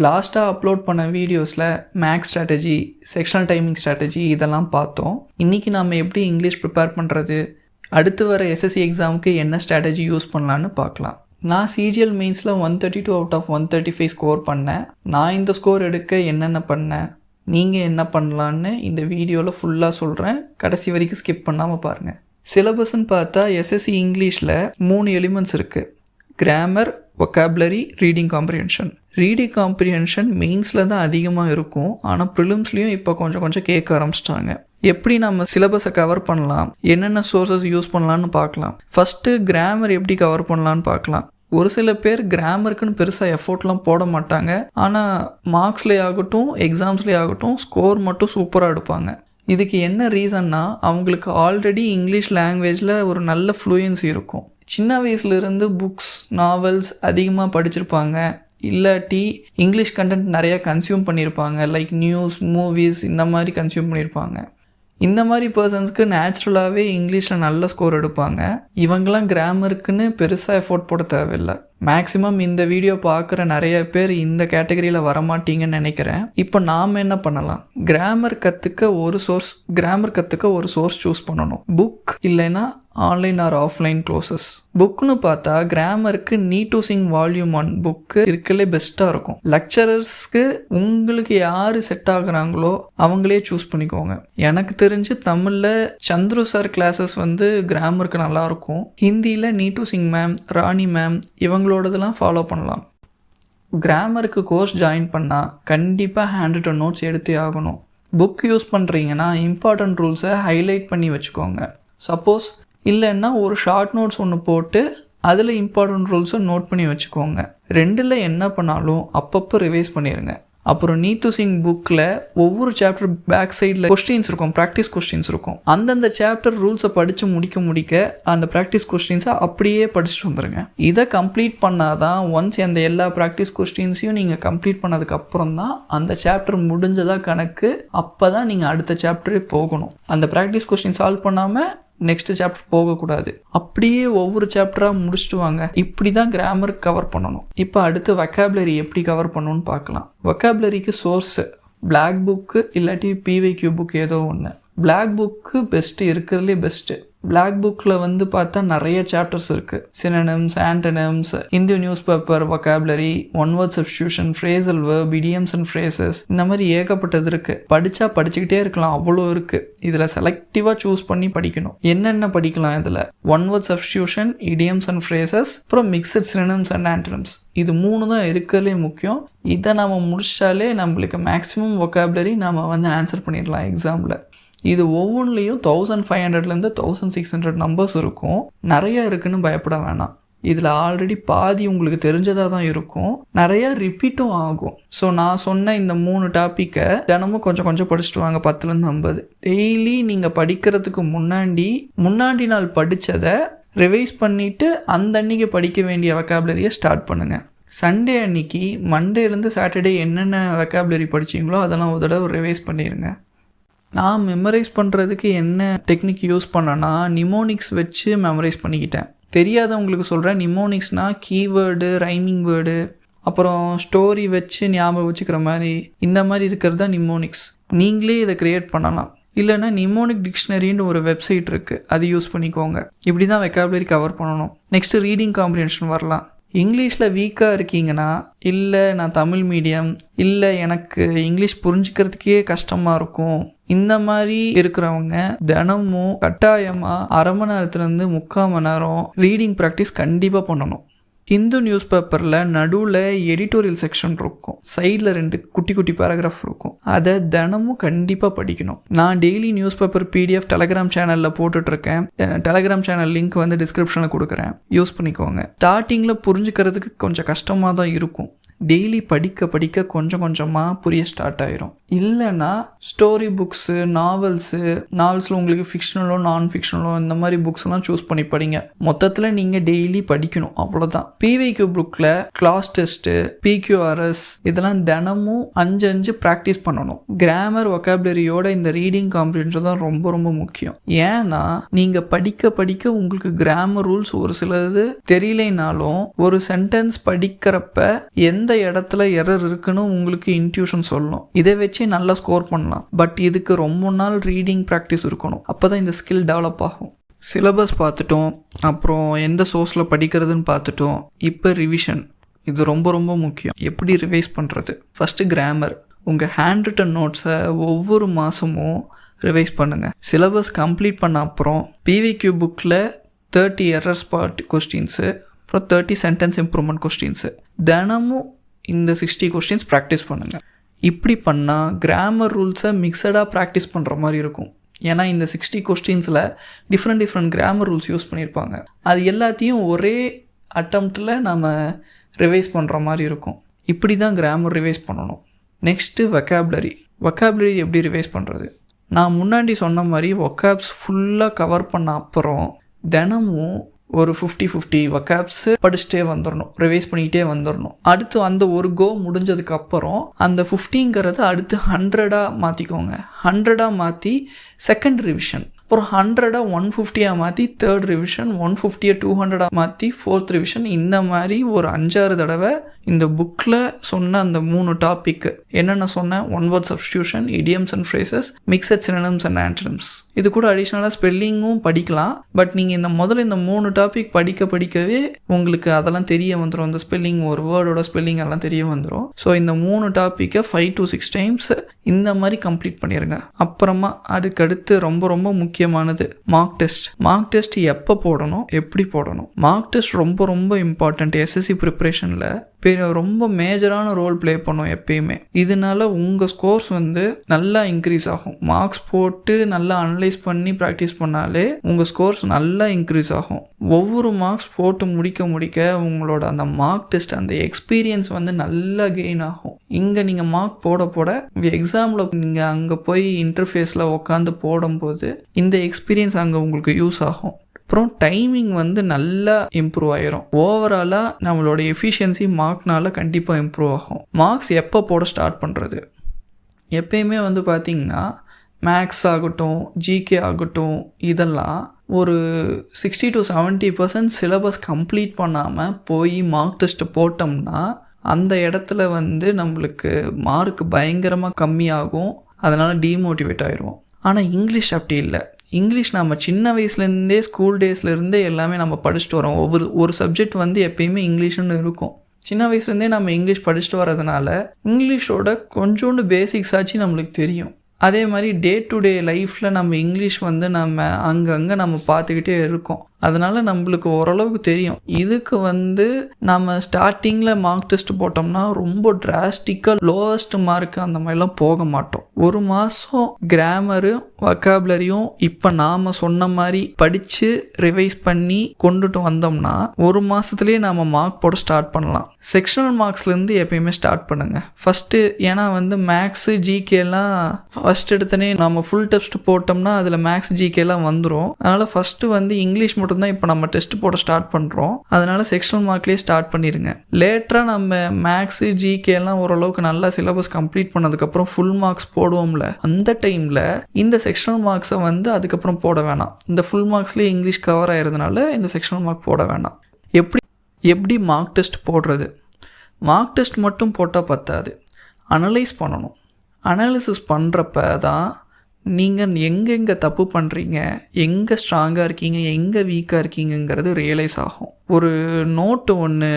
லாஸ்ட்டாக அப்லோட் பண்ண வீடியோஸில் maths strategy, sectional timing strategy இதெல்லாம் பார்த்தோம். இன்றைக்கி நம்ம எப்படி இங்கிலீஷ் ப்ரிப்பேர் பண்ணுறது, அடுத்து வர எஸ்எஸ்சி எக்ஸாமுக்கு என்ன ஸ்ட்ராட்டஜி யூஸ் பண்ணலான்னு பார்க்கலாம். நான் சிஜிஎல் மெயின்ஸில் 132 அவுட் ஆஃப் 135 ஸ்கோர் பண்ணேன். நான் இந்த ஸ்கோர் எடுக்க என்னென்ன பண்ணேன், நீங்கள் என்ன பண்ணலான்னு இந்த வீடியோவில் ஃபுல்லாக சொல்கிறேன். கடைசி வரைக்கும் ஸ்கிப் பண்ணாமல் பாருங்கள். சிலபஸ்ன்னு பார்த்தா எஸ்எஸ்சி இங்கிலீஷில் 3 எலிமெண்ட்ஸ் இருக்குது. Grammar, vocabulary, reading comprehension. Reading comprehension மெயின்ஸில் தான் அதிகமாக இருக்கும். ஆனால் ப்ரிலிம்ஸ்லேயும் இப்போ கொஞ்சம் கேட்க ஆரம்பிச்சிட்டாங்க. எப்படி நம்ம சிலபஸை கவர் பண்ணலாம், என்னென்ன சோர்ஸஸ் யூஸ் பண்ணலான்னு பார்க்கலாம். ஃபஸ்ட்டு கிராமர் எப்படி கவர் பண்ணலான்னு பார்க்கலாம். ஒரு சில பேர் கிராமருக்குன்னு பெருசாக எஃபோர்ட்லாம் போட மாட்டாங்க. ஆனால் மார்க்ஸ்லேயே ஆகட்டும், எக்ஸாம்ஸ்லேயே ஆகட்டும் ஸ்கோர் மட்டும் சூப்பராக எடுப்பாங்க. இதுக்கு என்ன ரீசன்னா, அவங்களுக்கு ஆல்ரெடி இங்கிலீஷ் லாங்குவேஜில் ஒரு நல்ல ஃப்ளூயன்சி இருக்கும். சின்ன வயசுலேருந்து புக்ஸ், நாவல்ஸ் அதிகமாக படிச்சிருப்பாங்க. இல்லாட்டி இங்கிலீஷ் கண்டென்ட் நிறையா கன்சியூம் பண்ணியிருப்பாங்க. லைக் நியூஸ், மூவிஸ் இந்த மாதிரி கன்சியூம் பண்ணியிருப்பாங்க. இந்த மாதிரி பர்சன்ஸ்க்கு நேச்சுரலாகவே இங்கிலீஷில் நல்ல ஸ்கோர் எடுப்பாங்க. இவங்கெல்லாம் கிராமருக்குன்னு பெருசாக எஃபோர்ட் போட தேவையில்லை. மேக்ஸிமம் இந்த வீடியோ பார்க்குற நிறைய பேர் இந்த கேட்டகரியில் வரமாட்டீங்கன்னு நினைக்கிறேன். இப்போ நாம் என்ன பண்ணலாம், கிராமர் கற்றுக்க ஒரு சோர்ஸ் சூஸ் பண்ணணும். புக் இல்லைன்னா ஆன்லைன் ஆர் ஆஃப்லைன் கோர்சஸ். புக்குன்னு பார்த்தா கிராமருக்கு Neetu Singh volume 1 book இருக்கலே பெஸ்ட்டாக இருக்கும். லெக்சரர்ஸ்க்கு உங்களுக்கு யார் செட் ஆகுறாங்களோ அவங்களே சூஸ் பண்ணிக்கோங்க. எனக்கு தெரிஞ்சு தமிழில் சந்துரு சார் கிளாஸஸ் கிராமருக்கு நல்லாயிருக்கும். ஹிந்தியில் Neetu Singh ma'am, Rani ma'am இவங்களோடதெல்லாம் ஃபாலோ பண்ணலாம். கிராமருக்கு கோர்ஸ் ஜாயின் பண்ணால் கண்டிப்பாக ஹேண்ட் ரிட்டன் நோட்ஸ் எடுத்தே ஆகணும். புக் யூஸ் பண்ணுறீங்கன்னா இம்பார்ட்டன்ட் ரூல்ஸை ஹைலைட் பண்ணி வச்சுக்கோங்க. சப்போஸ் இல்லைன்னா ஒரு ஷார்ட் நோட்ஸ் ஒன்று போட்டு அதில் இம்பார்ட்டன்ட் ரூல்ஸை நோட் பண்ணி வச்சுக்கோங்க. ரெண்டில் என்ன பண்ணாலும் அப்பப்போ ரிவைஸ் பண்ணிடுங்க. அப்புறம் நீட் டு சிங் புக்கில் ஒவ்வொரு சாப்டர் பேக் சைடில் கொஸ்டின்ஸ் இருக்கும், ப்ராக்டிஸ் கொஸ்டின்ஸ் இருக்கும். அந்தந்த சாப்டர் ரூல்ஸை படித்து முடிக்க அந்த ப்ராக்டிஸ் கொஸ்டின்ஸை அப்படியே படிச்சுட்டு வந்துடுங்க. இதை கம்ப்ளீட் பண்ணாதான் ஒன்ஸ் அந்த எல்லா ப்ராக்டிஸ் கொஸ்டின்ஸையும் நீங்கள் கம்ப்ளீட் பண்ணதுக்கப்புறம் தான் அந்த சாப்டர் முடிஞ்சதாக கணக்கு. அப்போ தான் நீங்கள் அடுத்த சாப்டரே போகணும். அந்த ப்ராக்டிஸ் கொஸ்டின் சால்வ் பண்ணாமல் நெக்ஸ்ட் சாப்டர் போகக்கூடாது. அப்படியே ஒவ்வொரு சாப்டராக முடிச்சுட்டு வாங்க. இப்படி தான் கிராமர் கவர் பண்ணணும். இப்போ அடுத்து வொக்காபுலரி எப்படி கவர் பண்ணணும்னு பார்க்கலாம். வொக்காபுலரிக்கு சோர்ஸு பிளாக் புக்கு இல்லாட்டி பிவைக்யூ புக் ஏதோ ஒன்று. பிளாக் புக்கு பெஸ்ட்டு, இருக்கிறதுலே பெஸ்ட்டு. பிளாக் புக்கில் பார்த்தா நிறைய சாப்டர்ஸ் இருக்குது. சினோனிம்ஸ், ஆன்டனிம்ஸ், இந்திய news paper, vocabulary, one word substitution, phrasal verb, idioms and phrases இந்த மாதிரி ஏகப்பட்டது இருக்குது. படிச்சுக்கிட்டே இருக்கலாம், அவ்வளோ இருக்குது. இதில் செலக்டிவாக சூஸ் பண்ணி படிக்கணும். என்னென்ன படிக்கலாம் இதில், one word substitution, idioms and phrases, அப்புறம் மிக்சட் சினோனிம்ஸ் அண்ட் ஆன்டனிம்ஸ். இது 3 தான் இருக்கிறதுலே முக்கியம். இதை நம்ம முடிச்சாலே நம்மளுக்கு மேக்ஸிமம் வொக்காபுலரி நம்ம ஆன்சர் பண்ணிடலாம் எக்ஸாமில். இது ஒவ்வொன்றிலையும் 1500லேருந்து 1600 நம்பர்ஸ் இருக்கும். நிறையா இருக்குன்னு பயப்பட வேணாம். இதில் ஆல்ரெடி பாதி உங்களுக்கு தெரிஞ்சதாக தான் இருக்கும், நிறையா ரிப்பீட்டும் ஆகும். ஸோ நான் சொன்ன இந்த 3 டாப்பிக்கை தினமும் கொஞ்சம் படிச்சுட்டு வாங்க. 10லேருந்து 50 டெய்லி நீங்கள் படிக்கிறதுக்கு முன்னாடி நாள் படித்ததை ரிவைஸ் பண்ணிவிட்டு அந்த அன்றைக்கி படிக்க வேண்டிய வொக்காபுலரியை ஸ்டார்ட் பண்ணுங்கள். சண்டே அன்னைக்கு மண்டேலேருந்து சாட்டர்டே என்னென்ன வொக்காபுலரி படிச்சிங்களோ அதெல்லாம் ஒரு தடவை ரிவைஸ் பண்ணிடுங்க. நான் மெமரைஸ் பண்ணுறதுக்கு என்ன டெக்னிக் யூஸ் பண்ணேன்னா, நிமோனிக்ஸ் வச்சு மெமரைஸ் பண்ணிக்கிட்டேன். தெரியாதவங்களுக்கு சொல்கிறேன். நிமோனிக்ஸ்னால் கீவேர்டு, ரைமிங் வேர்டு, அப்புறம் ஸ்டோரி வச்சு ஞாபகம் வச்சுக்கிற மாதிரி இந்த மாதிரி இருக்கிறது தான் நிமோனிக்ஸ். நீங்களே இதை க்ரியேட் பண்ணலாம். இல்லைன்னா நிமோனிக் டிக்ஷனரின்னு ஒரு வெப்சைட் இருக்குது, அது யூஸ் பண்ணிக்கோங்க. இப்படி தான் வொக்காபுலரி கவர் பண்ணணும். நெக்ஸ்ட்டு ரீடிங் காம்ப்ரிஹென்ஷன் வரலாம். இங்கிலீஷில் வீக்காக இருக்கீங்கன்னா, இல்லை நான் தமிழ் மீடியம், இல்லை எனக்கு இங்கிலீஷ் புரிஞ்சுக்கிறதுக்கே கஷ்டமாக இருக்கும், இந்த மாதிரி இருக்கிறவங்க தினமும் கட்டாயமாக 1/2 மணி நேரத்துலேருந்து 3/4 மணி நேரம் ரீடிங் ப்ராக்டிஸ் கண்டிப்பாக பண்ணணும். ஹிந்து நியூஸ் பேப்பரில் நடுவில் எடிட்டோரியல் செக்ஷன் இருக்கும், சைடில் 2 குட்டி பேராகிராஃப் இருக்கும். அதை தினமும் கண்டிப்பாக படிக்கணும். நான் daily news paper PDF Telegram சேனலில் போட்டுட்ருக்கேன். டெலகிராம் சேனல் லிங்க் டிஸ்கிரிப்ஷனில் கொடுக்குறேன், யூஸ் பண்ணிக்கோங்க. ஸ்டார்டிங்கில் புரிஞ்சுக்கிறதுக்கு கொஞ்சம் கஷ்டமாக தான் இருக்கும். டெய்லி படிக்க கொஞ்சமாக புரிய ஸ்டார்ட் ஆயிரும். இல்லைன்னா ஸ்டோரி புக்ஸு, நாவல்ஸில் உங்களுக்கு ஃபிக்ஷனலோ நான் ஃபிக்ஷனலோ இந்த மாதிரி புக்ஸ்லாம் சூஸ் பண்ணி படிங்க. மொத்தத்தில் நீங்கள் டெய்லி படிக்கணும், அவ்வளோதான். பிவிக்யூ புக்கில் கிளாஸ் டெஸ்ட்டு, பிக்யூஆர்எஸ் இதெல்லாம் தினமும் 5 ப்ராக்டிஸ் பண்ணணும். கிராமர் வொக்காபுலரியோட இந்த ரீடிங் காம்ப்ரிஹென்ஷன் தான் ரொம்ப ரொம்ப முக்கியம். ஏன்னா நீங்கள் படிக்க படிக்க உங்களுக்கு கிராமர் ரூல்ஸ் ஒரு சிலது தெரியலைனாலும் ஒரு சென்டென்ஸ் படிக்கிறப்ப எந்த இடத்துல எரர் இருக்குன்னு உங்களுக்கு இன்ட்யூஷன் சொல்லணும். இதை வச்சு நல்லா ஸ்கோர் பண்ணலாம். பட் இதுக்கு ரொம்ப நாள் ரீடிங் ப்ராக்டிஸ் இருக்கணும். அப்போ தான் இந்த ஸ்கில் டெவலப் ஆகும். சிலபஸ் பார்த்துட்டோம், அப்புறம் எந்த சோர்ஸில் படிக்கிறதுன்னு பார்த்துட்டோம். இப்போ ரிவிஷன், இது ரொம்ப ரொம்ப முக்கியம். எப்படி ரிவைஸ் பண்ணுறது? First grammar. உங்கள் ஹேண்ட் ரிட்டன் நோட்ஸை ஒவ்வொரு மாதமும் ரிவைஸ் பண்ணுங்கள். சிலபஸ் கம்ப்ளீட் பண்ண அப்புறம் பிவிக்யூ புக்கில் 30 எரர் ஸ்பாட் கொஸ்டின்ஸு, அப்புறம் 30 சென்டென்ஸ் இம்ப்ரூவ்மெண்ட் கொஸ்டின்ஸு, தினமும் இந்த 60 கொஸ்டின்ஸ் ப்ராக்டிஸ் பண்ணுங்கள். இப்படி பண்ணால் கிராமர் ரூல்ஸை மிக்சடாக ப்ராக்டிஸ் பண்ணுற மாதிரி இருக்கும். ஏன்னா இந்த 60 கொஸ்டின்ஸில் டிஃப்ரெண்ட் கிராமர் ரூல்ஸ் யூஸ் பண்ணியிருப்பாங்க. அது எல்லாத்தையும் ஒரே அட்டம்ப்டில் நம்ம ரிவைஸ் பண்ணுற மாதிரி இருக்கும். இப்படி தான் கிராமர் ரிவைஸ் பண்ணணும். நெக்ஸ்ட்டு வொக்காபுலரி எப்படி ரிவைஸ் பண்ணுறது? நான் முன்னாடி சொன்ன மாதிரி வொக்காப்ஸ் ஃபுல்லாக கவர் பண்ண அப்புறம் தினமும் ஒரு 50 வொக்காப்ஸ் படிச்சுட்டே வந்துடணும், ரிவைஸ் பண்ணிக்கிட்டே வந்துடணும். அடுத்து அந்த ஒரு கோ முடிஞ்சதுக்கப்புறம் அந்த 50ங்கிறது அடுத்து 100 மாற்றிக்கோங்க. 100 மாற்றி செகண்ட் ரிவிஷன், அப்புறம் 100 150 மாற்றி தேர்ட் ரிவிஷன், 150 200 மாற்றி ஃபோர்த் ரிவிஷன். இந்த மாதிரி ஒரு 5-6 தடவை இந்த புக்கில் சொன்ன அந்த 3 டாபிக் என்னென்ன சொன்னேன், one word substitution, idioms and phrases, mixed synonyms and antonyms. இது கூட அடிஷ்னலாக ஸ்பெல்லிங்கும் படிக்கலாம். பட் நீங்கள் முதல்ல இந்த 3 டாபிக் படிக்கவே உங்களுக்கு அதெல்லாம் தெரிய வந்துடும். இந்த ஸ்பெல்லிங், ஒரு வேர்டோட ஸ்பெல்லிங் எல்லாம் தெரிய வந்துடும். ஸோ இந்த 3 டாப்பிக்கை 5 to 6 டைம்ஸ் இந்த மாதிரி கம்ப்ளீட் பண்ணிடுங்க. அப்புறமா அதுக்கடுத்து ரொம்ப ரொம்ப முக்கியமானது மார்க் டெஸ்ட் எப்போ போடணும், எப்படி போடணும்? மார்க் டெஸ்ட் ரொம்ப ரொம்ப இம்பார்ட்டண்ட். எஸ்எஸ்சி ப்ரிப்பரேஷனில் ரொம்ப மேஜரான ரோல் ப்ளே பண்ணும் எப்பயுமே. இதனால உங்கள் ஸ்கோர்ஸ் நல்லா இன்க்ரீஸ் ஆகும். மார்க்ஸ் போட்டு நல்லா அனலைஸ் பண்ணி ப்ராக்டிஸ் பண்ணாலே உங்கள் ஸ்கோர்ஸ் நல்லா இன்க்ரீஸ் ஆகும். ஒவ்வொரு மார்க்ஸ் போட்டு முடிக்க உங்களோட அந்த மார்க் டெஸ்ட், அந்த எக்ஸ்பீரியன்ஸ் நல்லா கெயின் ஆகும். இங்கே நீங்கள் மார்க் போட உங்கள் எக்ஸாமில் நீங்கள் அங்கே போய் இன்டர்ஃபேஸில் உட்காந்து போடும்போது இந்த எக்ஸ்பீரியன்ஸ் அங்கே உங்களுக்கு யூஸ் ஆகும். அப்புறம் டைமிங் நல்லா இம்ப்ரூவ் ஆகிரும். ஓவராலாக நம்மளோட எஃபிஷியன்சி மார்க்னால கண்டிப்பாக இம்ப்ரூவ் ஆகும். மார்க்ஸ் எப்போ போட ஸ்டார்ட் பண்ணுறது? எப்பயுமே பார்த்திங்கன்னா மேக்ஸ் ஆகட்டும், ஜிகே ஆகட்டும், இதெல்லாம் ஒரு 60 to 70% சிலபஸ் கம்ப்ளீட் பண்ணாமல் போய் மார்க் டெஸ்ட்டு போட்டோம்னா அந்த இடத்துல நம்மளுக்கு மார்க் பயங்கரமாக கம்மியாகும். அதனால் டீமோட்டிவேட் ஆயிடுவோம். ஆனால் இங்கிலீஷ் அப்படி இல்லை. இங்கிலீஷ் நம்ம சின்ன வயசுலேருந்தே, ஸ்கூல் டேஸ்லேருந்தே எல்லாமே நம்ம படிச்சுட்டு வரோம். ஒரு சப்ஜெக்ட் எப்பயுமே இங்கிலீஷ்னு இருக்கும். சின்ன வயசுலேருந்தே நம்ம இங்கிலீஷ் படிச்சுட்டு வரதுனால இங்கிலீஷோட கொஞ்சோண்டு பேசிக்ஸ் ஆச்சு நம்மளுக்கு தெரியும். அதே மாதிரி டே டு டே லைஃப்பில் நம்ம இங்கிலீஷ் நம்ம அங்கங்கே நம்ம பார்த்துக்கிட்டே இருக்கோம். அதனால் நம்மளுக்கு ஓரளவுக்கு தெரியும். இதுக்கு நம்ம ஸ்டார்டிங்கில் மார்க் டெஸ்ட் போட்டோம்னா ரொம்ப டிராஸ்டிக்காக லோவஸ்ட் மார்க் அந்த மாதிரிலாம் போக மாட்டோம். ஒரு மாதம் கிராமரும் வொக்காபுலரியும் இப்போ நாம் சொன்ன மாதிரி படித்து ரிவைஸ் பண்ணி கொண்டுட்டு வந்தோம்னா ஒரு மாதத்துலேயே நம்ம மார்க் போட ஸ்டார்ட் பண்ணலாம். செக்ஷனல் மார்க்ஸ்லேருந்து எப்பயுமே ஸ்டார்ட் பண்ணுங்கள் ஃபஸ்ட்டு. ஏன்னா மேக்ஸு ஜிகேலாம் ஃபஸ்ட் எடுத்தனே நம்ம ஃபுல் டெஸ்ட் போட்டோம்னா அதில் மேக்ஸ் ஜிகேலாம் வந்துடும். அதனால் ஃபஸ்ட்டு இங்கிலீஷ் மட்டும்தான் இப்போ நம்ம டெஸ்ட் போட ஸ்டார்ட் பண்ணுறோம். அதனால் செக்ஷனல் மார்க்லேயே ஸ்டார்ட் பண்ணிடுங்க. லேட்டராக நம்ம மேக்ஸு ஜிகேலாம் ஓரளவுக்கு நல்லா சிலபஸ் கம்ப்ளீட் பண்ணதுக்கப்புறம் ஃபுல் மார்க்ஸ் போடுவோம்ல, அந்த டைமில் இந்த செக்ஷனல் மார்க்ஸை அதுக்கப்புறம் போட வேணாம். இந்த ஃபுல் மார்க்ஸ்லேயே இங்கிலீஷ் கவர் ஆகிறதுனால இந்த செக்ஷனல் மார்க் போட வேணாம். எப்படி மார்க் டெஸ்ட் போடுறது? மார்க் டெஸ்ட் மட்டும் போட்டால் பத்தாது, அனலைஸ் பண்ணணும். அனாலிசிஸ் பண்ணுறப்ப தான் நீங்கள் எங்கெங்கே தப்பு பண்ணுறீங்க, எங்கே ஸ்ட்ராங்காக இருக்கீங்க, எங்கே வீக்காக இருக்கீங்கிறது ரியலைஸ் ஆகும். ஒரு நோட்டு ஒன்று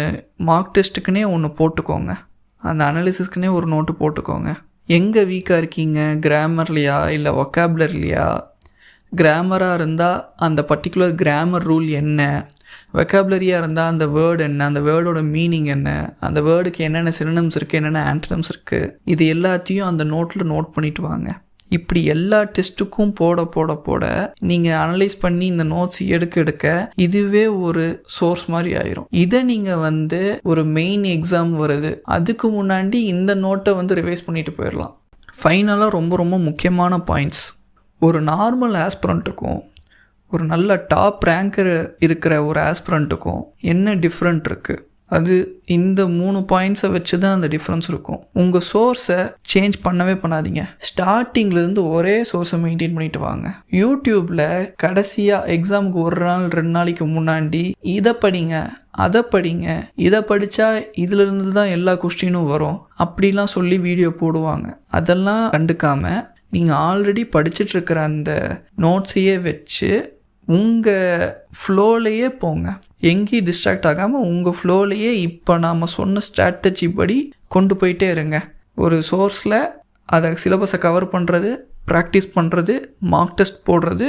மார்க் டெஸ்ட்டுக்குன்னே ஒன்று போட்டுக்கோங்க. அந்த அனாலிசிஸ்க்குன்னே ஒரு நோட்டு போட்டுக்கோங்க. எங்கே வீக்காக இருக்கீங்க, கிராமர்லையா இல்லை வொக்காபுலரிலையா? கிராமராக இருந்தால் அந்த பர்டிகுலர் கிராமர் ரூல் என்ன, வொக்காபுலரியாக இருந்தால் அந்த வேர்டு என்ன, அந்த வேர்டோட மீனிங் என்ன, அந்த வேர்டுக்கு என்னென்ன சினோனிம்ஸ் இருக்குது, என்னென்ன ஆன்டனிம்ஸ் இருக்குது, இது எல்லாத்தையும் அந்த நோட்டில் நோட் பண்ணிட்டு வாங்க. இப்படி எல்லா டெஸ்ட்டுக்கும் போட நீங்கள் அனலைஸ் பண்ணி இந்த நோட்ஸ் எடுக்க இதுவே ஒரு சோர்ஸ் மாதிரி ஆயிரும். இதை நீங்கள் ஒரு மெயின் எக்ஸாம் வருது அதுக்கு முன்னாடி இந்த நோட்டை ரிவைஸ் பண்ணிட்டு போயிடலாம். ஃபைனலாக ரொம்ப ரொம்ப முக்கியமான பாயிண்ட்ஸ். ஒரு நார்மல் ஆஸ்பிரண்ட்டுக்கும் ஒரு நல்ல டாப் ரேங்கர் இருக்கிற ஒரு ஆஸ்பிரண்ட்டுக்கும் என்ன டிஃப்ரெண்ட் இருக்குது? அது இந்த 3 பாயிண்ட்ஸை வச்சு தான் அந்த டிஃப்ரென்ஸ் இருக்கும். உங்கள் சோர்ஸை சேஞ்ச் பண்ணவே பண்ணாதீங்க. ஸ்டார்டிங்லேருந்து ஒரே சோர்ஸை மெயின்டைன் பண்ணிட்டு வாங்க. யூடியூப்பில் கடைசியாக எக்ஸாமுக்கு 1 நாள் 2 நாளைக்கு முன்னாடி இதை படிங்க, அதை படிங்க, இதை படித்தா இதிலிருந்து தான் எல்லா கொஸ்டினும் வரும் அப்படிலாம் சொல்லி வீடியோ போடுவாங்க. அதெல்லாம் கண்டுக்காமல் நீங்கள் ஆல்ரெடி படிச்சுட்ருக்கிற அந்த நோட்ஸையே வச்சு உங்கள் ஃப்ளோலையே போங்க. எங்கேயும் டிஸ்ட்ராக்ட் ஆகாமல் உங்கள் ஃப்ளோலையே இப்போ நாம் சொன்ன ஸ்ட்ராட்டஜி படி கொண்டு போயிட்டே இருங்க. ஒரு சோர்ஸில் அதை சிலபஸை கவர் பண்ணுறது, ப்ராக்டிஸ் பண்ணுறது, மார்க் டெஸ்ட் போடுறது,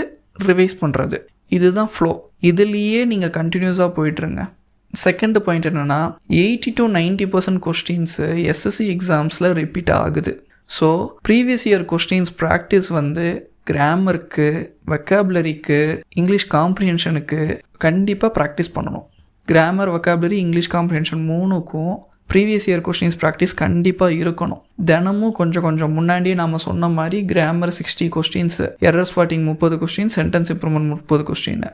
ரிவைஸ் பண்ணுறது, இதுதான் ஃப்ளோ. இதுலேயே நீங்கள் கண்டினியூஸாக போயிட்டுருங்க. செகண்ட் பாயிண்ட் என்னென்னா 80 to 90% கொஸ்டின்ஸு எஸ்எஸ்சி எக்ஸாம்ஸில் ரிப்பீட் ஆகுது. So previous year questions practice கிராமருக்கு, வெக்காபுலரிக்கு, இங்கிலீஷ் காம்ப்ரிஹென்ஷனுக்கு கண்டிப்பாக ப்ராக்டிஸ் பண்ணணும். கிராமர், வெக்காபுலரி, இங்கிலீஷ் காம்ப்ரிஹென்ஷன் 3க்கும் ப்ரீவியஸ் இயர் கொஸ்டின்ஸ் ப்ராக்டிஸ் கண்டிப்பாக இருக்கணும். தினமும் கொஞ்சம் முன்னாடியே நம்ம சொன்ன மாதிரி grammar 60 questions, error spotting 30 question, sentence improvement 30 கொஸ்டின்,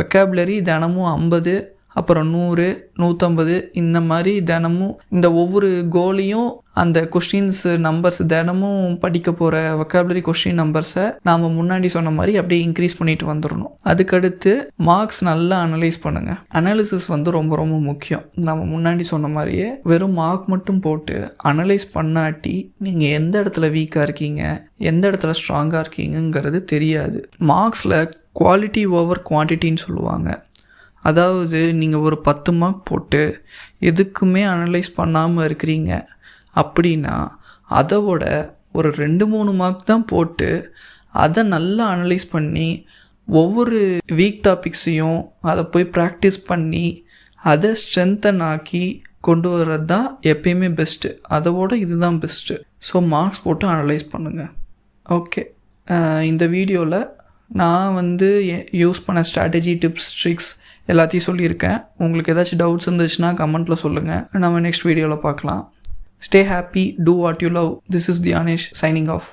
வெக்காபுலரி தினமும் 50, அப்புறம் 100, 150, இந்த மாதிரி தினமும் இந்த ஒவ்வொரு கோலையும் அந்த கொஸ்டின்ஸ் நம்பர்ஸ் தினமும் படிக்க போகிற வெக்காபுலரி கொஸ்டின் நம்பர்ஸை நாம் முன்னாடி சொன்ன மாதிரி அப்படியே இன்க்ரீஸ் பண்ணிட்டு வந்துடணும். அதுக்கடுத்து மார்க்ஸ் நல்லா அனலைஸ் பண்ணுங்கள். அனாலிசிஸ் ரொம்ப ரொம்ப முக்கியம். நம்ம முன்னாடி சொன்ன மாதிரியே வெறும் மார்க் மட்டும் போட்டு அனலைஸ் பண்ணாட்டி நீங்கள் எந்த இடத்துல வீக்காக இருக்கீங்க, எந்த இடத்துல ஸ்ட்ராங்காக இருக்கீங்கிறது தெரியாது. மார்க்ஸில் குவாலிட்டி ஓவர் குவான்டிட்டின்னு சொல்லுவாங்க. அதாவது நீங்கள் ஒரு 10 மார்க் போட்டு எதுக்குமே அனலைஸ் பண்ணாமல் இருக்கிறீங்க அப்படின்னா அதோட ஒரு 2-3 மார்க் தான் போட்டு அதை நல்லா அனலைஸ் பண்ணி ஒவ்வொரு வீக் டாபிக்ஸையும் அதை போய் ப்ராக்டிஸ் பண்ணி அதை ஸ்ட்ரென்தன் ஆக்கி கொண்டு வர்றது தான் எப்பயுமே பெஸ்ட்டு. அதோட இதுதான் பெஸ்ட்டு. ஸோ மார்க்ஸ் போட்டு அனலைஸ் பண்ணுங்கள். ஓகே, இந்த வீடியோவில் நான் யூஸ் பண்ண ஸ்ட்ராட்டஜி, டிப்ஸ், ட்ரிக்ஸ் எல்லாத்தையும் சொல்லியிருக்கேன். உங்களுக்கு ஏதாச்சும் டவுட்ஸ் இருந்துச்சுன்னா கமெண்ட்டில் சொல்லுங்கள். நம்ம நெக்ஸ்ட் வீடியோவில் பார்க்கலாம். Stay happy, do what you love. This is Dhyanesh signing off.